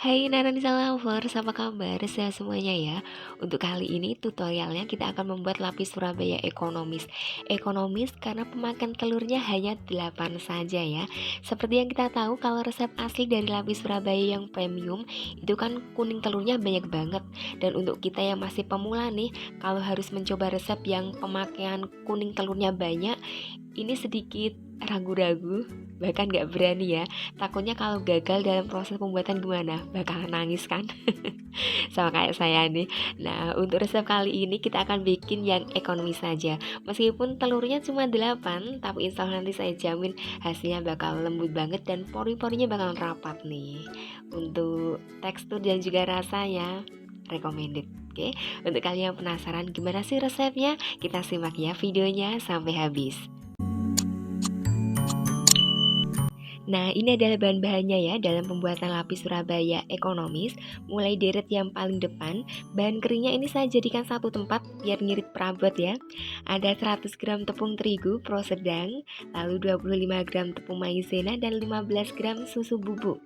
Hai Nananisa Lovers, apa kabar? Sehat semuanya ya. Untuk kali ini tutorialnya kita akan membuat lapis Surabaya ekonomis. Ekonomis karena pemakaian telurnya hanya 8 saja ya. Seperti yang kita tahu kalau resep asli dari lapis Surabaya yang premium itu kan kuning telurnya banyak banget. Dan untuk kita yang masih pemula nih, kalau harus mencoba resep yang pemakaian kuning telurnya banyak, ini sedikit ragu-ragu, bahkan gak berani ya. Takutnya kalau gagal dalam proses pembuatan gimana? Bakal nangis kan? Sama kayak saya nih. Nah, untuk resep kali ini kita akan bikin yang ekonomis saja. Meskipun telurnya cuma 8, tapi insya Allah nanti saya jamin hasilnya bakal lembut banget dan pori-porinya bakal rapat nih. Untuk tekstur dan juga rasanya recommended. Oke, untuk kalian yang penasaran gimana sih resepnya? Kita simak ya videonya sampai habis. Nah, ini adalah bahan-bahannya ya dalam pembuatan lapis Surabaya ekonomis. Mulai deret yang paling depan, bahan keringnya ini saya jadikan satu tempat biar ngirit perabot ya. Ada 100 gram tepung terigu pro sedang, lalu 25 gram tepung maizena dan 15 gram susu bubuk.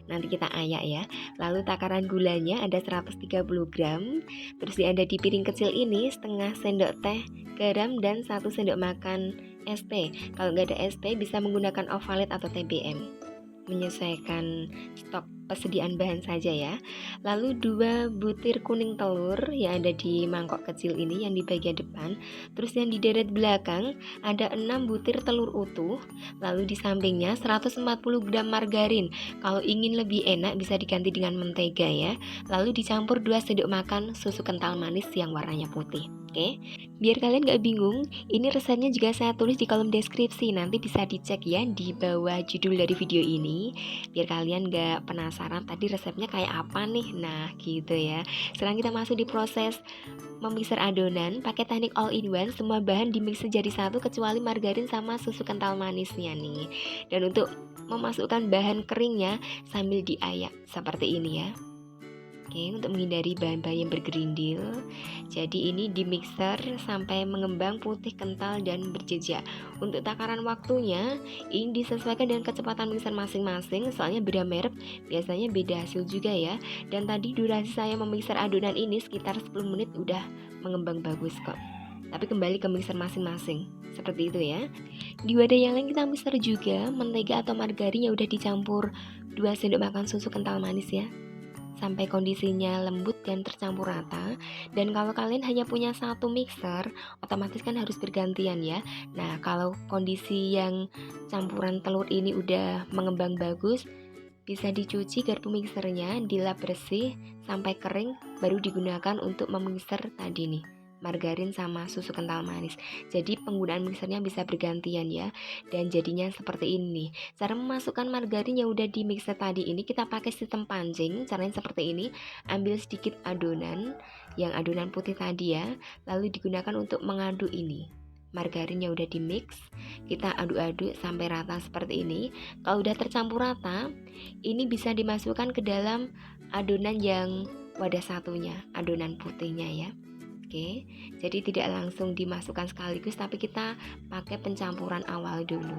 Nanti kita ayak ya. Lalu takaran gulanya ada 130 gram. Terus ada di piring kecil ini setengah sendok teh garam dan 1 sendok makan SP. Kalau nggak ada SP bisa menggunakan ovalet atau TBM. Menyesuaikan stok persediaan bahan saja ya. Lalu 2 butir kuning telur yang ada di mangkok kecil ini yang di bagian depan. Terus yang di deret belakang ada 6 butir telur utuh. Lalu di sampingnya 140 gram margarin. Kalau ingin lebih enak bisa diganti dengan mentega ya. Lalu dicampur 2 sendok makan susu kental manis yang warnanya putih. Oke, biar kalian gak bingung, ini resepnya juga saya tulis di kolom deskripsi. Nanti bisa dicek ya di bawah judul dari video ini. Biar kalian gak penasaran tadi resepnya kayak apa nih. Nah gitu ya. Sekarang kita masuk di proses memixer adonan. Pakai teknik all in one, semua bahan dimixer jadi satu kecuali margarin sama susu kental manisnya nih. Dan untuk memasukkan bahan keringnya sambil diayak seperti ini ya. Oke, untuk menghindari bahan-bahan yang bergerindil. Jadi ini di mixer sampai mengembang putih kental dan berjejak. Untuk takaran waktunya ini disesuaikan dengan kecepatan mixer masing-masing. Soalnya beda merek biasanya beda hasil juga ya. Dan tadi durasi saya memixer adonan ini sekitar 10 menit udah mengembang bagus kok. Tapi kembali ke mixer masing-masing. Seperti itu ya. Di wadah yang lain kita mixer juga mentega atau margarin yang udah dicampur 2 sendok makan susu kental manis ya, sampai kondisinya lembut dan tercampur rata. Dan kalau kalian hanya punya satu mixer, otomatis kan harus bergantian ya. Nah, kalau kondisi yang campuran telur ini udah mengembang bagus, bisa dicuci garpu mixernya, dilap bersih sampai kering, baru digunakan untuk memixer tadi nih margarin sama susu kental manis. Jadi penggunaan mixernya bisa bergantian ya. Dan jadinya seperti ini. Cara memasukkan margarin yang udah di mixer tadi ini kita pakai sistem pancing. Caranya seperti ini. Ambil sedikit adonan, yang adonan putih tadi ya, lalu digunakan untuk mengaduk ini margarin yang udah di mix. Kita aduk-aduk sampai rata seperti ini. Kalau udah tercampur rata, ini bisa dimasukkan ke dalam adonan yang wadah satunya, adonan putihnya ya. Oke, jadi tidak langsung dimasukkan sekaligus, tapi kita pakai pencampuran awal dulu.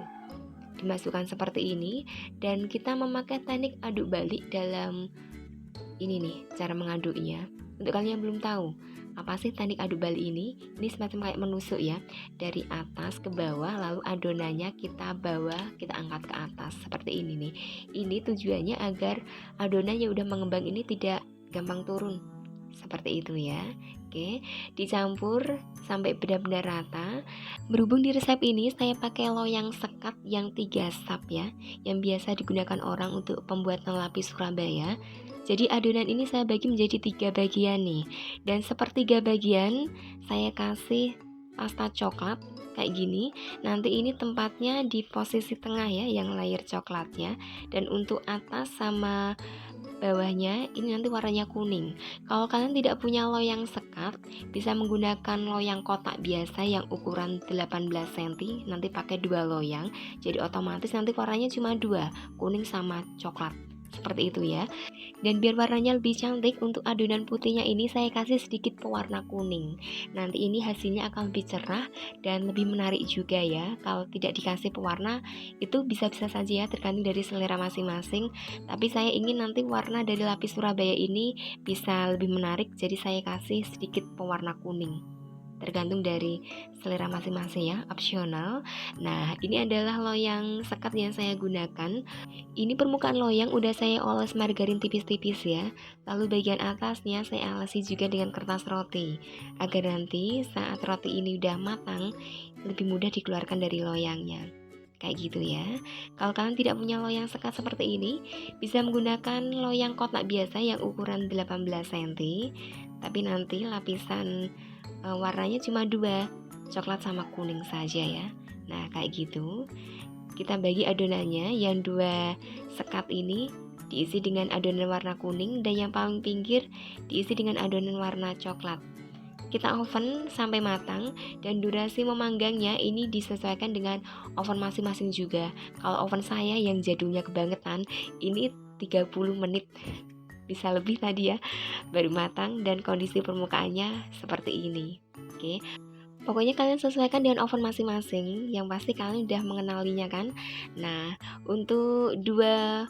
Dimasukkan seperti ini, dan kita memakai teknik aduk balik dalam ini nih, cara mengaduknya. Untuk kalian yang belum tahu, apa sih teknik aduk balik ini? Ini semacam kayak menusuk ya, dari atas ke bawah, lalu adonannya kita bawa, kita angkat ke atas, seperti ini nih. Ini tujuannya agar adonan yang udah mengembang ini tidak gampang turun. Seperti itu ya. Oke, dicampur sampai benar-benar rata. Berhubung di resep ini saya pakai loyang sekat yang 3 sap ya, yang biasa digunakan orang untuk pembuatan lapis Surabaya. Jadi adonan ini saya bagi menjadi 3 bagian nih. Dan sepertiga bagian saya kasih pasta coklat kayak gini. Nanti ini tempatnya di posisi tengah ya, yang layer coklatnya. Dan untuk atas sama bawahnya ini nanti warnanya kuning. Kalau kalian tidak punya loyang sekat, bisa menggunakan loyang kotak biasa yang ukuran 18 cm. Nanti pakai 2 loyang, jadi otomatis nanti warnanya cuma 2, kuning sama coklat. Seperti itu ya. Dan biar warnanya lebih cantik, untuk adonan putihnya ini saya kasih sedikit pewarna kuning. Nanti ini hasilnya akan lebih cerah dan lebih menarik juga ya. Kalau tidak dikasih pewarna itu bisa-bisa saja ya, tergantung dari selera masing-masing. Tapi saya ingin nanti warna dari lapis Surabaya ini bisa lebih menarik, jadi saya kasih sedikit pewarna kuning. Tergantung dari selera masing-masing ya, opsional. Nah, ini adalah loyang sekat yang saya gunakan. Ini permukaan loyang udah saya oles margarin tipis-tipis ya. Lalu bagian atasnya saya alasi juga dengan kertas roti, agar nanti saat roti ini udah matang lebih mudah dikeluarkan dari loyangnya. Kayak gitu ya. Kalau kalian tidak punya loyang sekat seperti ini, bisa menggunakan loyang kotak biasa yang ukuran 18 cm. Tapi nanti lapisan warnanya cuma dua, coklat sama kuning saja ya. Nah, kayak gitu. Kita bagi adonannya, yang dua sekat ini diisi dengan adonan warna kuning dan yang paling pinggir diisi dengan adonan warna coklat. Kita oven sampai matang dan durasi memanggangnya ini disesuaikan dengan oven masing-masing juga. Kalau oven saya yang jadulnya kebangetan, ini 30 menit bisa lebih tadi ya baru matang dan kondisi permukaannya seperti ini. Oke. Pokoknya kalian sesuaikan dengan oven masing-masing. Yang pasti kalian udah mengenalinya kan. Nah, untuk dua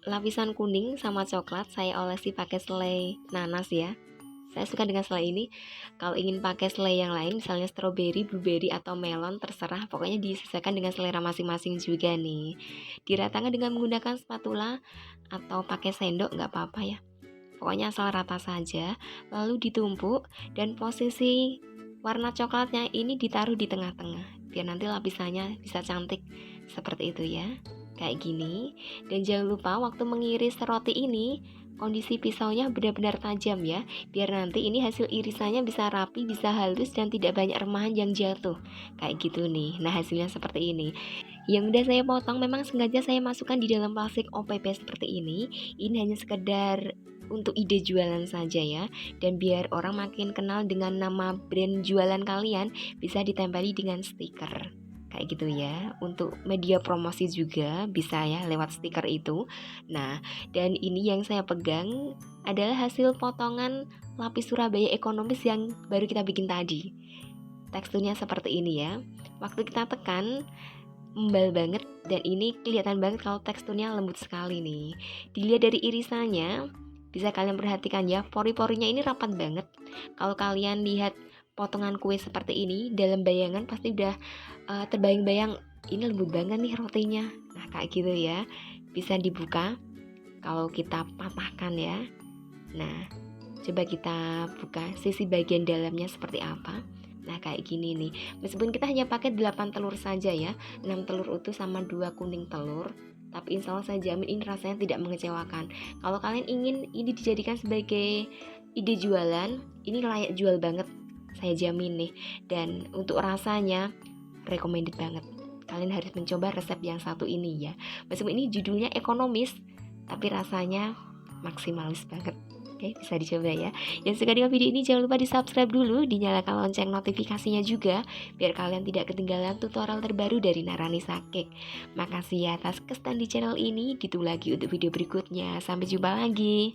lapisan kuning sama coklat saya olesi pakai selai nanas ya. Saya suka dengan selai ini. Kalau ingin pakai selai yang lain, misalnya stroberi, blueberry, atau melon, terserah. Pokoknya disesuaikan dengan selera masing-masing juga nih. Diratakan dengan menggunakan spatula atau pakai sendok nggak apa-apa ya. Pokoknya asal rata saja. Lalu ditumpuk dan posisi warna coklatnya ini ditaruh di tengah-tengah, biar nanti lapisannya bisa cantik seperti itu ya. Kayak gini. Dan jangan lupa waktu mengiris roti ini, kondisi pisaunya benar-benar tajam ya, biar nanti ini hasil irisannya bisa rapi, bisa halus, dan tidak banyak remahan yang jatuh. Kayak gitu nih. Nah, hasilnya seperti ini. Yang udah saya potong memang sengaja saya masukkan di dalam plastik OPP seperti ini. Ini hanya sekedar untuk ide jualan saja ya. Dan biar orang makin kenal dengan nama brand jualan kalian, bisa ditempeli dengan stiker. Kayak gitu ya. Untuk media promosi juga bisa ya lewat stiker itu. Nah, dan ini yang saya pegang adalah hasil potongan lapis Surabaya ekonomis yang baru kita bikin tadi. Teksturnya seperti ini ya. Waktu kita tekan membal banget, dan ini kelihatan banget kalau teksturnya lembut sekali nih. Dilihat dari irisannya, bisa kalian perhatikan ya, pori-porinya ini rapat banget. Kalau kalian lihat potongan kue seperti ini, dalam bayangan pasti udah terbayang-bayang ini lembut banget nih rotinya. Nah, kayak gitu ya. Bisa dibuka kalau kita patahkan ya. Nah, coba kita buka sisi bagian dalamnya seperti apa. Nah, kayak gini nih. Meskipun kita hanya pakai 8 telur saja ya, 6 telur utuh sama 2 kuning telur, tapi insya Allah saya jamin ini rasanya tidak mengecewakan. Kalau kalian ingin ini dijadikan sebagai ide jualan, ini layak jual banget, saya jamin nih. Dan untuk rasanya recommended banget. Kalian harus mencoba resep yang satu ini ya. Meskipun ini judulnya ekonomis, tapi rasanya maksimalis banget. Oke, bisa dicoba ya. Yang suka dengan video ini jangan lupa di subscribe dulu, dinyalakan lonceng notifikasinya juga, biar kalian tidak ketinggalan tutorial terbaru dari Narani Sakek. Makasih ya atas kesetan di channel ini, ditunggu lagi untuk video berikutnya. Sampai jumpa lagi.